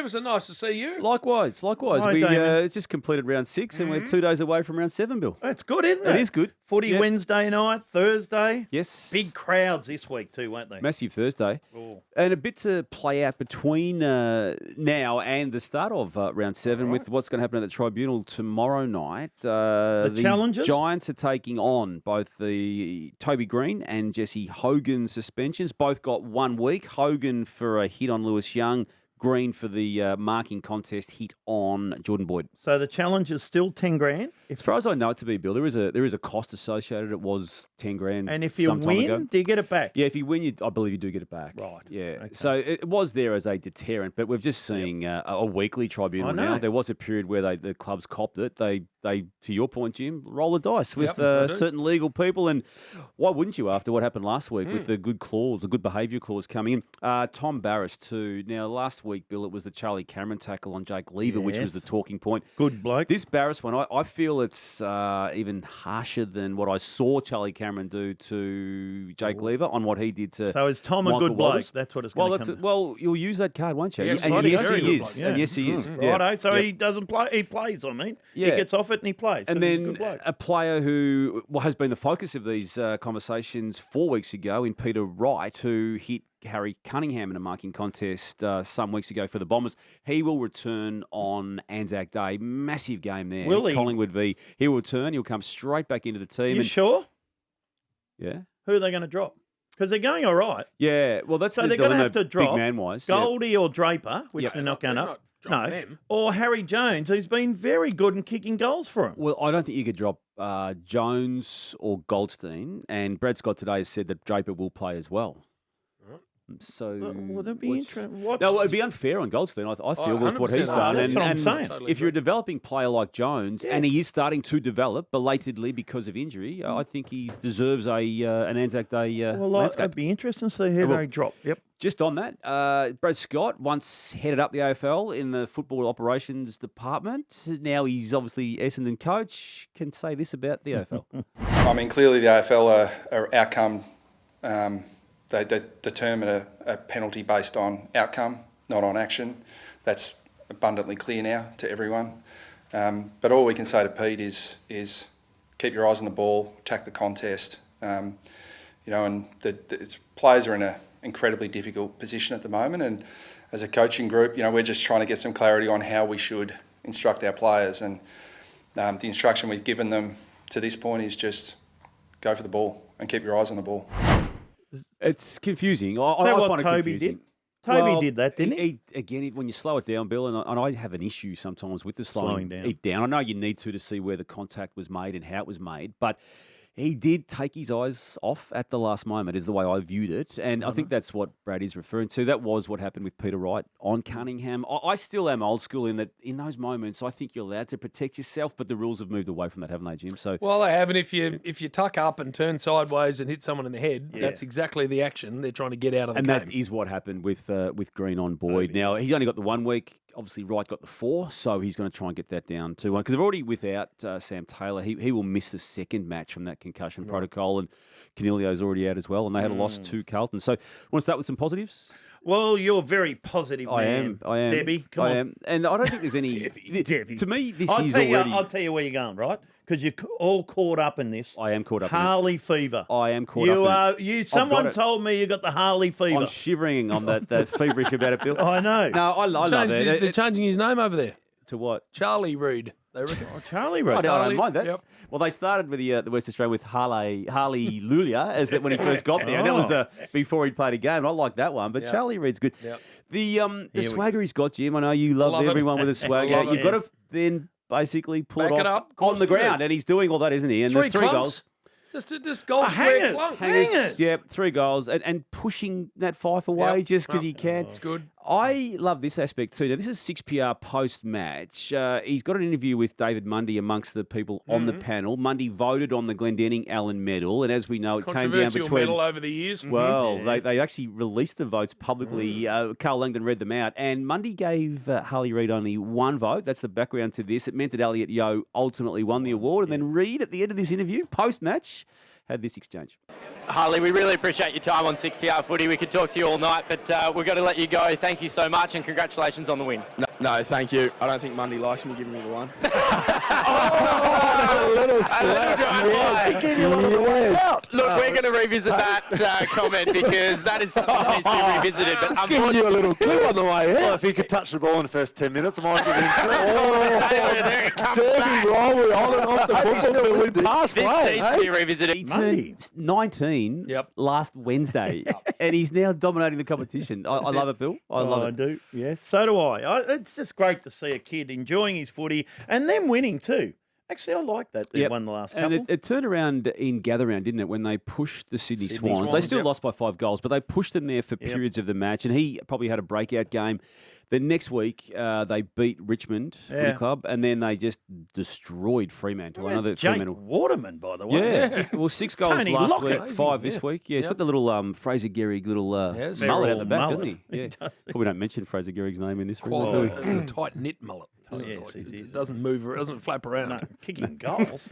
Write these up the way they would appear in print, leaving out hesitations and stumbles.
magnificent. Nice to see you. Likewise. Hi, We Damon. just completed round 6 and we're 2 days away from round 7, Bill. That's good, isn't it? It is good. Footy Yep. Wednesday night, Thursday. Yes. Big crowds this week too, won't they? Massive Thursday. Oh. And a bit to play out between now and the start of round 7 with what's going to happen at the Tribunal tomorrow night. The challenges? Giants are taking on both the Toby Green and Jesse Hogan suspensions. Both got 1 week. Hogan for a hit on Lewis Young. Green for the marking contest hit on Jordan Boyd. So the challenge is still 10 grand. As far as I know it to be, Bill, there is a cost associated. It was 10 grand. And if you some time win, ago. do you get it back? Yeah, if you win, I believe you do get it back. Right. Yeah. Okay. So it was there as a deterrent, but we've just seen a weekly tribunal I know. now. There was a period where the clubs copped it. They, to your point, Jim, roll the dice with Yep, they do. certain legal people. And why wouldn't you after what happened last week with the good clause, the good behaviour clause coming in? Tom Barris too. Now, last week, Bill, it was the Charlie Cameron tackle on Jake Lever, which was the Yes. talking point. Good bloke. This Barris one, I feel it's even harsher than what I saw Charlie Cameron do to Jake Lever on what he did to So is Tom a Michael good bloke? Walters. That's what it's Well, going to come to. well, you'll use that card, won't you? Yes, and bloody yes, very he good is. bloke, And yeah. yes, he is. Yeah. Righto. So Yep. he doesn't play. He plays, I mean. Yeah. He gets off it and he plays. And but he's a then good bloke. a player who has been the focus of these conversations 4 weeks ago in Peter Wright, who hit Harry Cunningham in a marking contest some weeks ago for the Bombers. He will return on Anzac Day. Massive game there. Will he? Collingwood v. He'll return. He'll come straight back into the team. You sure? Yeah. Who are they going to drop? Because they're going all right. Yeah. Well, that's So the they're going to dilemma, have to drop big man-wise. Yeah. Goldie or Draper, which Yep. they're not going They're up. not dropping No. them. Or Harry Jones, who's been very good in kicking goals for him. Well, I don't think you could drop Jones or Goldstein. And Brad Scott today has said that Draper will play as well. So Well, that'd be what's- interesting. No, it'd be unfair on Goldstein. I feel with what 100% he's done. That's what I'm saying. Totally If you're a agree. developing player like Jones, and Yes. he is starting to develop belatedly because of injury, I think he deserves an Anzac Day Well, landscape. it'd be interesting to see who will. they drop. Yep. Just on that, Brad Scott once headed up the AFL in the football operations department. Now he's obviously Essendon coach. Can say this about the AFL. I mean, clearly the AFL are outcome. They determine a penalty based on outcome, not on action. That's abundantly clear now to everyone. But all we can say to Pete is keep your eyes on the ball, attack the contest. And players are in an incredibly difficult position at the moment. And as a coaching group, we're just trying to get some clarity on how we should instruct our players. And the instruction we've given them to this point is just go for the ball and keep your eyes on the ball. It's confusing. Is that I what find it Toby confusing. did? Toby Well, did that, didn't he? Again, when you slow it down, Bill, and I have an issue sometimes with the slowing down. it down. I know you need to see where the contact was made and how it was made, but he did take his eyes off at the last moment, is the way I viewed it. And I think that's what Brad is referring to. That was what happened with Peter Wright on Cunningham. I still am old school in that in those moments, I think you're allowed to protect yourself, but the rules have moved away from that, haven't they, Jim? So Well, they have, and if you tuck up and turn sideways and hit someone in the head, that's exactly the action they're trying to get out of the and game. that is what happened with Green on Boyd. Now, he's only got the 1 week. Obviously, Wright got the 4, so he's going to try and get that down to 1. Because they're already without Sam Taylor. He will miss the second match from that concussion protocol, and Canelio's already out as well, and they had a loss to Carlton. So, want to start with some positives? Well, you're very positive, man. I am. Debbie, come on. I am. And I don't think there's any... Debbie. To me, this I'll is tell already... I'll tell you where you're going, right? Because you're all caught up in this. I am caught up in it. Harley Fever. I am caught up in it. Someone got it. told me you got the Harley Fever. I'm shivering on that feverish about it, Bill. I know. No, I love They're it. changing his name over there. To what? Charlie Reid. They reckon. Charlie I Reid. don't mind that. Yep. Well, they started with the West Australian with Harley Lulia as that when he first got there. And that was before he'd played a game. I like that one, but Yep. Charlie Reid's good. Yep. The swagger he's got, Jim. I know you love Love it. everyone with a swagger. Love it. You've got to Yes. then basically pull Back it it off up. Of course on the you do. ground, and he's doing all that, isn't he? And Three the 3 clunks. goals. Just goal hangers. square clunks. Hangers. Yeah, 3 goals and pushing that Fife away Yep. just because he can. It's good. I love this aspect too. Now, this is 6PR post-match. He's got an interview with David Mundy amongst the people on the panel. Mundy voted on the Glendenning Allen medal, and as we know, it came down Controversial between... medal over the years. Well, they actually released the votes publicly. Carl Langdon read them out, and Mundy gave Harley Reid only 1 vote. That's the background to this. It meant that Elliot Yeo ultimately won the award, and then Reid, at the end of this interview, post-match, had this exchange. Harley, we really appreciate your time on 6PR Footy. We could talk to you all night, but we've got to let you go. Thank you so much, and congratulations on the win. No, thank you. I don't think Mundy likes me giving me the one. Look, we're going to revisit that comment because that is something that needs to be revisited. But Giving you a little clue on the way here. Well, if he could touch the ball in the first 10 minutes, I might give him there it comes back. roll on and off the football field with pass This play. needs to be revisited. He turned 19 last Wednesday, and he's now dominating the competition. I love it, Bill. I love it. I do. Yes, so do I. It's just great to see a kid enjoying his footy and them winning too. Actually, I like that they won the last couple. And it turned around in gather round, didn't it, when they pushed the Sydney Swans. They still lost by 5 goals, but they pushed them there for periods of the match, and he probably had a breakout game. The next week, they beat Richmond Footy Club, and then they just destroyed Fremantle. Another Jake Fremantle. Waterman, by the way. Yeah, well, 6 goals Tony last Lockett. week, 5 this week. Yeah, he's got the little Fraser Gehrig little mullet at the back, doesn't he? Yeah, probably don't mention Fraser Gehrig's name in this room. A tight knit mullet. Yes, it is. It doesn't move, it doesn't flap around. No, kicking goals.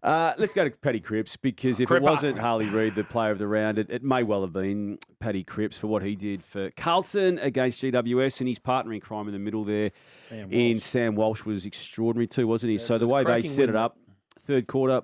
Let's go to Paddy Cripps, because if it wasn't Harley Reid, the player of the round, it may well have been Paddy Cripps for what he did for Carlton against GWS, and his partner in crime in the middle there Sam Walsh was extraordinary too, wasn't he? So the way they set it up, third quarter,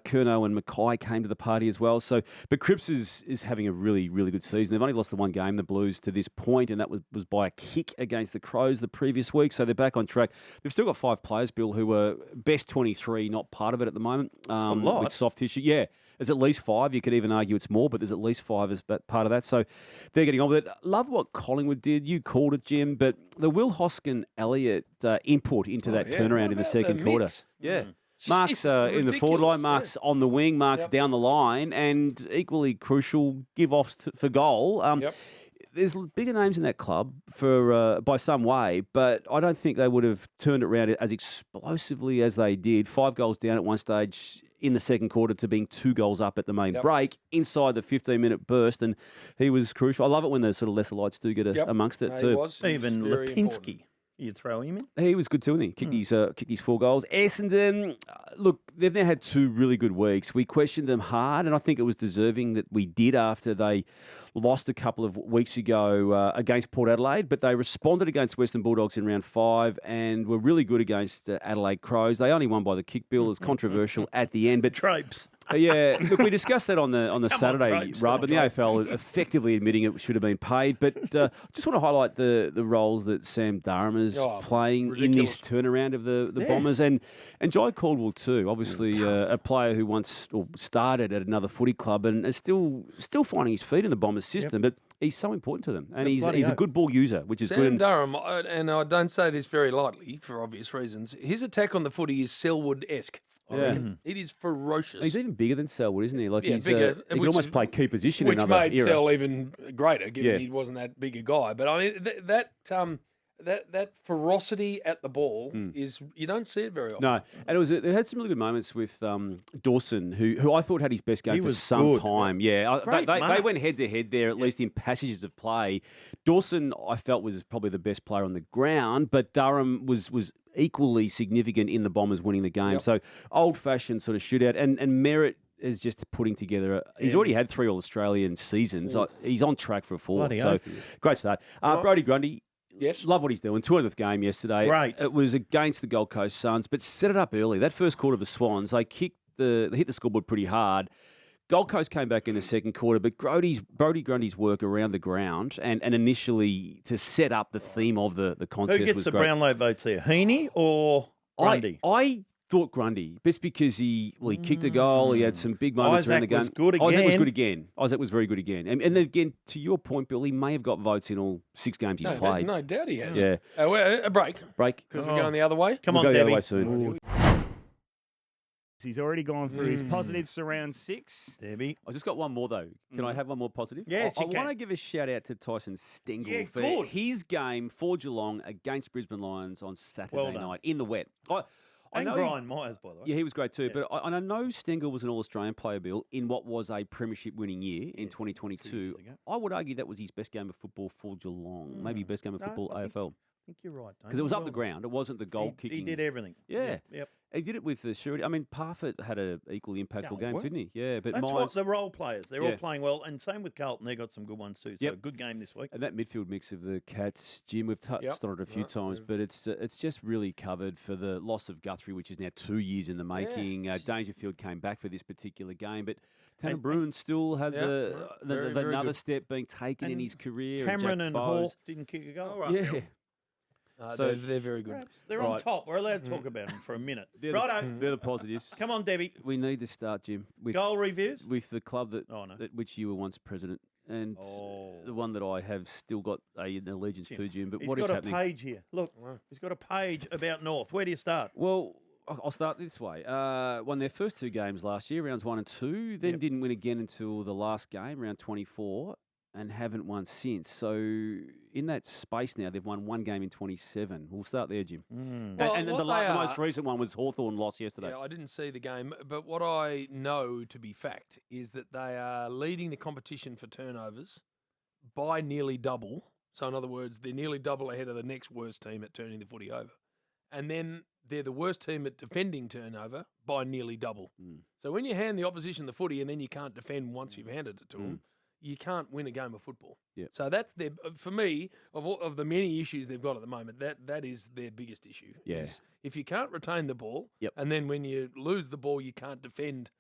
Curnow and Mackay came to the party as well. So, but Cripps is having a really, really good season. They've only lost the one game, the Blues, to this point, and that was by a kick against the Crows the previous week. So they're back on track. They've still got 5 players, Bill, who are best 23, not part of it at the moment. That's a lot. With soft tissue. Yeah, there's at least 5. You could even argue it's more, but there's at least 5 as part of that. So they're getting on with it. Love what Collingwood did. You called it, Jim, but the Will Hoskin-Elliott input into that turnaround in the second quarter. Yeah. Mark's in the forward line, Mark's on the wing, Mark's down the line, and equally crucial give-offs for goal. There's bigger names in that club for by some way, but I don't think they would have turned it around as explosively as they did. 5 goals down at one stage in the second quarter to being 2 goals up at the main break inside the 15-minute burst, and he was crucial. I love it when the sort of lesser lights do get amongst it too. He was Even very Lipinski. important. You'd throw him in? He was good too, wasn't he? Kicked his 4 goals. Essendon, look, they've now had 2 really good weeks. We questioned them hard, and I think it was deserving that we did after they lost a couple of weeks ago against Port Adelaide, but they responded against Western Bulldogs in round 5 and were really good against Adelaide Crows. They only won by the kick, Bill. It was controversial at the end, but Trapes. Yeah, look, we discussed that on the Saturday, Trapes, Rob, and the AFL effectively admitting it should have been paid. But just want to highlight the roles that Sam Durham is playing in this turnaround of the Bombers, and Jai Caldwell too. Obviously, a player who once started at another footy club and is still finding his feet in the Bombers system, but he's so important to them, and he's a good ball user, which is good. Sam Durham, and I don't say this very lightly for obvious reasons, his attack on the footy is Selwood-esque. It is ferocious. He's even bigger than Selwood, isn't he? Like he's bigger, he can almost play key position which in another made era. Sel even greater, given he wasn't that big a guy. But I mean, that ferocity at the ball is, you don't see it very often. No, and they had some really good moments with Dawson, who I thought had his best game for some time. Yeah, they went head to head there, at least in passages of play. Dawson, I felt, was probably the best player on the ground, but Durham was equally significant in the Bombers winning the game. So old-fashioned sort of shootout, and Merritt is just putting together. He's already had 3 All-Australian seasons. He's on track for a 4th. So great start. Brodie Grundy. Yes. Love what he's doing. 200th game yesterday. Great. It was against the Gold Coast Suns, but set it up early. That first quarter of the Swans, they hit the scoreboard pretty hard. Gold Coast came back in the second quarter, but Brodie Grundy's work around the ground and initially to set up the theme of the contest was great. Who gets the Brownlow votes here, Heeney or Grundy? I thought Grundy, just because he kicked a goal, he had some big moments around the game. Isaac was good again. Isaac was good again. Isaac was very good again. And again, to your point, Bill, he may have got votes in all 6 games he's played. No doubt he has. Yeah. A break. Because we're going the other way. Come on, go Debbie. the other way soon. He's already gone through his positives around 6. Debbie. I just got one more, though. Can I have one more positive? Yes, I you can. want to give a shout-out to Tyson Stengel for good. his game for Geelong against Brisbane Lions on Saturday night in the wet. I know Brian Myers, by the way. Yeah, he was great too. But I know Stengel was an All-Australian player, Bill, in what was a premiership-winning year in 2022. I would argue that was his best game of football for Geelong. Maybe best game of football AFL. think you're right. Because it was up the ground. It wasn't the goal kicking. He did everything. Yeah. Yep. He did it with the surety. I mean, Parfitt had an equally impactful game, didn't he? Yeah, but that's what the role players. They're all Yeah. playing well, and same with Carlton. They got some good ones too. So a good game this week. And that midfield mix of the Cats, Jim, we've touched on it a few times, but it's just really covered for the loss of Guthrie, which is now 2 years in the making. Dangerfield came back for this particular game, but Tanner Bruin still had another good. step being taken in his career. Cameron Jack and Bowes. Hawke didn't kick a goal. Yeah. So they're very good. They're on top. We're allowed to talk about them for a minute. They're Righto. the positives. Come on, Debbie. We need to start, Jim, with Goal reviews? with the club that Oh, no. at which you were once president, and the one that I have still got an allegiance to, Jim. But He's what is got a happening? page here. Look, he's got a page about North. Where do you start? Well, I'll start this way. Won their first 2 games last year, rounds 1 and 2. Then didn't win again until the last game, round 24, and haven't won since. So in that space now, they've won 1 game in 27. We'll start there, Jim. And the most recent one was Hawthorn loss yesterday. Yeah, I didn't see the game, but what I know to be fact is that they are leading the competition for turnovers by nearly double. So in other words, they're nearly double ahead of the next worst team at turning the footy over. And then they're the worst team at defending turnover by nearly double. So when you hand the opposition the footy and then you can't defend once you've handed it to them, you can't win a game of football. Yep. So that's for me, of the many issues they've got at the moment, that is their biggest issue. Yeah. Is if you can't retain the ball, Yep. and then when you lose the ball, you can't defend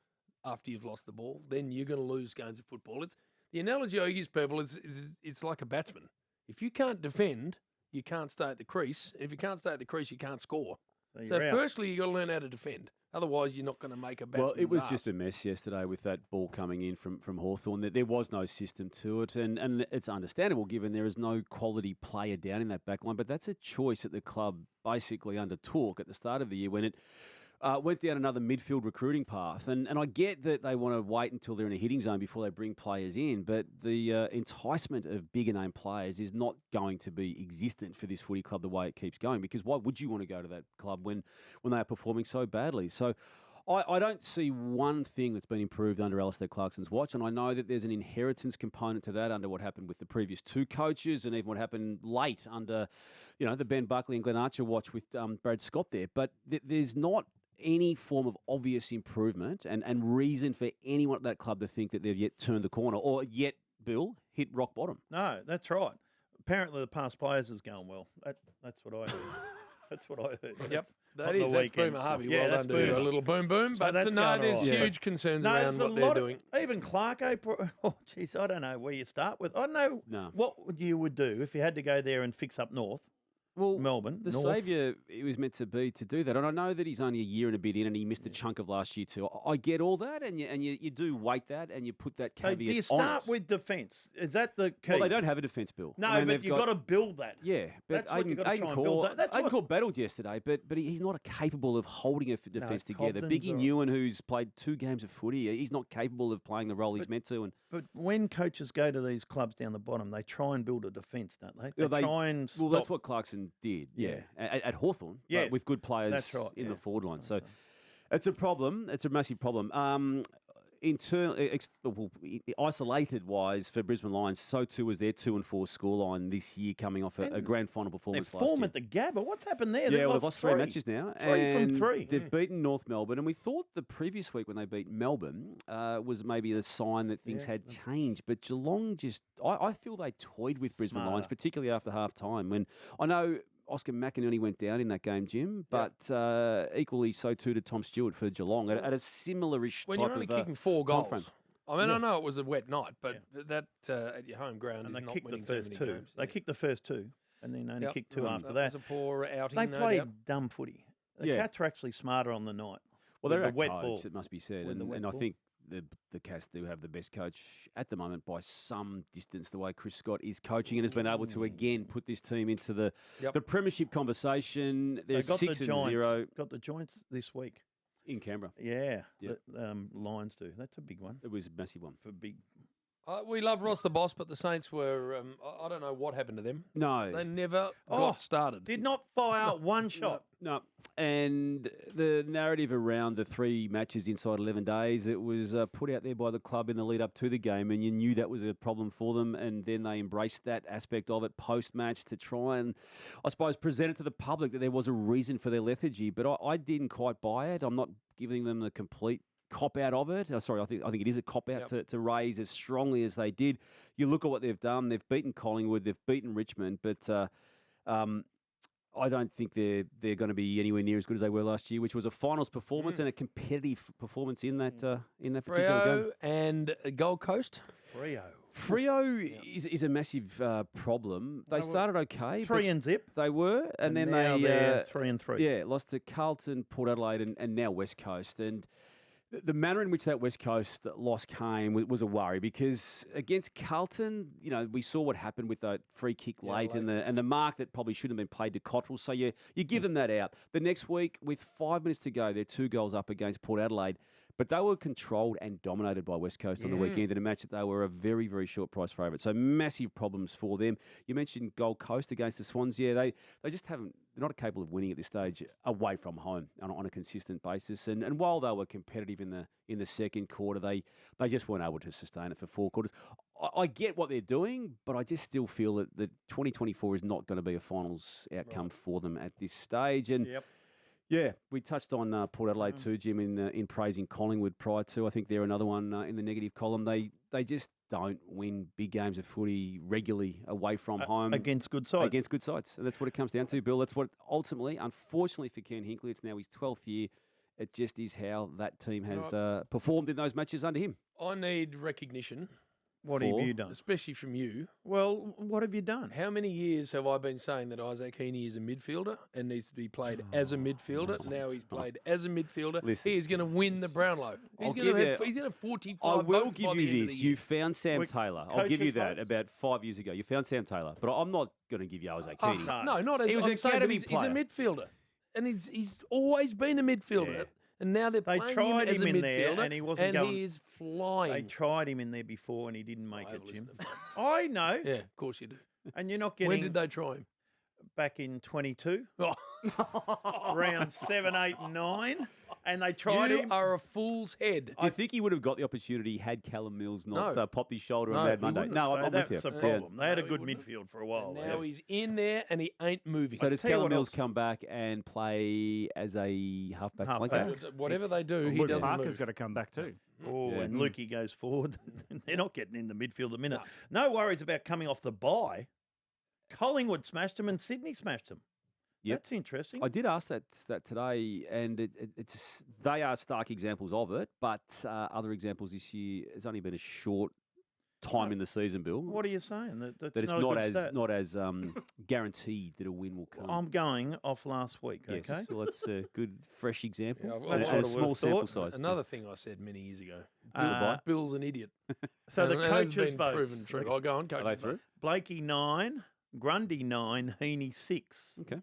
after you've lost the ball, then you're going to lose games of football. It's the analogy I use, people, is it's like a batsman. If you can't defend, you can't stay at the crease. If you can't stay at the crease, you can't score. So firstly, you got to learn how to defend. Otherwise, you're not going to make a batsman's Well, it was arse. just a mess yesterday with that ball coming in from Hawthorn. There was no system to it, and it's understandable given there is no quality player down in that back line. But that's a choice that the club basically undertook at the start of the year when it went down another midfield recruiting path. And I get that they want to wait until they're in a hitting zone before they bring players in, but the enticement of bigger name players is not going to be existent for this footy club the way it keeps going, because why would you want to go to that club when they are performing so badly? So I don't see one thing that's been improved under Alistair Clarkson's watch, and I know that there's an inheritance component to that under what happened with the previous 2 coaches and even what happened late under, the Ben Buckley and Glenn Archer watch with Brad Scott there. But there's not any form of obvious improvement and reason for anyone at that club to think that they've yet turned the corner or yet, Bill, hit rock bottom. No, that's right. Apparently, the past players is going well. That's what I heard. That's what I heard. Yep, On that's the weekend. Boomer Harvey. Yeah, Well that's done to Boomer. a little boom boom. So But that's no, going there's all right. huge concerns No, around there's a what they're lot doing. Even Clark, geez, I don't know where you start with. I don't know what you would do if you had to go there and fix up North. Well, Melbourne, the North. saviour he was meant to be to do that, and I know that he's only a year and a bit in, and he missed a chunk of last year too. I get all that, and you do weight that, and you put that So caveat do you on start it. with defence? Is that the key? Well, they don't have a defence, Bill. No, I mean, but they've you've got to build that. Yeah, but That's what you've got to try and build. Aiden Core battled yesterday, but he's not capable of holding a defence together. Cobden's Biggie all right. Newen, who's played 2 games of footy, he's not capable of playing the role he's meant to. And But when coaches go to these clubs down the bottom, they try and build a defence, don't they? They try and stop. Well, that's what Clarkson did, at Hawthorn, Yes, with good players that's right, in yeah. the forward line. So it's a problem. It's a massive problem. Isolated wise for Brisbane Lions, so too was their 2-4 scoreline this year, coming off a grand final Their performance last form year. at the Gabba. What's happened there? Yeah, well, they've lost 3 matches now. 3 from and 3. They've beaten North Melbourne, and we thought the previous week when they beat Melbourne was maybe a sign that things had changed. But Geelong I feel they toyed with Brisbane Lions, particularly after half time. When I know Oscar McInerney went down in that game, Jim, but equally so too did Tom Stewart for Geelong at a similar-ish When type you're only of kicking 4 goals. timeframe. I mean, I know it was a wet night, but that at your home ground And is they not kicked the winning first too 2. many games. They kicked the first 2, and then only kicked 2 after that. that. Was a poor outing. They no played doubt. dumb footy. The Yeah. Cats were actually smarter on the night. Well, with they're the a wet coach, ball. it must be said. With the wet And I ball. think the Cats do have the best coach at the moment by some distance, the way Chris Scott is coaching, and has been able to, again, put this team into the premiership conversation. They're They got 6-0 got the Giants this week. in Canberra. Yeah, Yep. the Lions do. That's a big one. It was a massive one. For big. We love Ross the Boss, but the Saints were, I don't know what happened to them. No. They never got started. Did not fire one shot. No. And the narrative around the 3 matches inside 11 days, it was put out there by the club in the lead up to the game, and you knew that was a problem for them, and then they embraced that aspect of it post-match to try and, I suppose, present it to the public that there was a reason for their lethargy. But I didn't quite buy it. I'm not giving them the complete cop-out of it. Sorry, I think it is a cop-out to raise as strongly as they did. You look at what they've done. They've beaten Collingwood. They've beaten Richmond. But I don't think they're going to be anywhere near as good as they were last year, which was a finals performance and a competitive performance in that particular game. And Gold Coast. Freo is a massive problem. They started okay. 3 and zip. They were. And then now they... they're 3 and 3. Yeah, lost to Carlton, Port Adelaide and now West Coast. And the manner in which that West Coast loss came was a worry because against Carlton, we saw what happened with that free kick late. And the mark that probably shouldn't have been played to Cottrell. So you give them that out. The next week, with 5 minutes to go, they're 2 goals up against Port Adelaide. But they were controlled and dominated by West Coast on the weekend in a match that they were a very, very short price favourite. So massive problems for them. You mentioned Gold Coast against the Swans. Yeah, they just haven't. They're not capable of winning at this stage away from home on a consistent basis. And while they were competitive in the second quarter, they just weren't able to sustain it for 4 quarters. I get what they're doing, but I just still feel that 2024 is not going to be a finals outcome for them at this stage. And yeah, we touched on Port Adelaide too, Jim, in praising Collingwood prior to. I think they're another one in the negative column. They just don't win big games of footy regularly away from home. Against good sides. Against good sides. And that's what it comes down to, Bill. That's what ultimately, unfortunately for Ken Hinkley, it's now his 12th year. It just is how that team has performed in those matches under him. I need recognition. What have you done? Especially from you. Well, what have you done? How many years have I been saying that Isaac Heeney is a midfielder and needs to be played as a midfielder? Now he's played as a midfielder. Listen, he is going to win the Brownlow. He's going to have 45 I will votes give by the you end of this. the year. You found Sam Taylor. I'll give you that. About 5 years ago, you found Sam Taylor. But I'm not going to give you Isaac Heeney. No, not as he was I'm an saying, academy he's player. a midfielder. And he's always been a midfielder. Yeah. And now they're They playing tried him as a him in midfielder, there and he wasn't and going. he is flying. They tried him in there before and he didn't make it, Jim. Listen to them. I know. Yeah, of course you do. And you're not getting. When did they try him? Back in 22, Oh. round 7, 8, and 9, and they tried You him. are a fool's head. Do you think he would have got the opportunity had Callum Mills not No. popped his shoulder No, on Mad he Monday? wouldn't No, So I'm with that's you. the problem. They had a No, he good wouldn't have. midfield for a while. Now there. he's in there and he ain't moving. So does tell you Callum what Mills else- come back and play as a halfback Halfback. flanker? Whatever they do, he Luke doesn't Parker's move. got to come back too. Oh, Yeah. and Lukey goes forward. They're not getting in the midfield a minute. No worries about coming off the bye. Collingwood smashed them and Sydney smashed them. Yep. That's interesting. I did ask that today, and it's they are stark examples of it, but other examples this year has only been a short time in the season, Bill. What are you saying? That's that it's not, not a good as stat. not as guaranteed that a win will come. I'm going off last week, yes, okay? well, that's a good, fresh example. Yeah, and I've- a I've small sample size. Another thing I said many years ago. Uh, Bill's an idiot. So the And it has coaches been votes. proven true. I'll go on, Are coaches they through? votes. Blakey 9, Grundy 9, Heeney 6. Okay.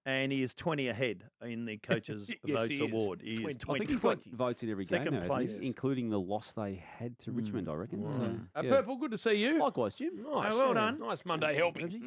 And he is 20 ahead in the coaches' Yes, votes he is. award. He is 20. I 20. think he's got votes in every Second game now, place. hasn't he? Including the loss they had to Richmond, I reckon. So, yeah. Purple, good to see you. Likewise, Jim. Nice. well done. Nice Monday helping.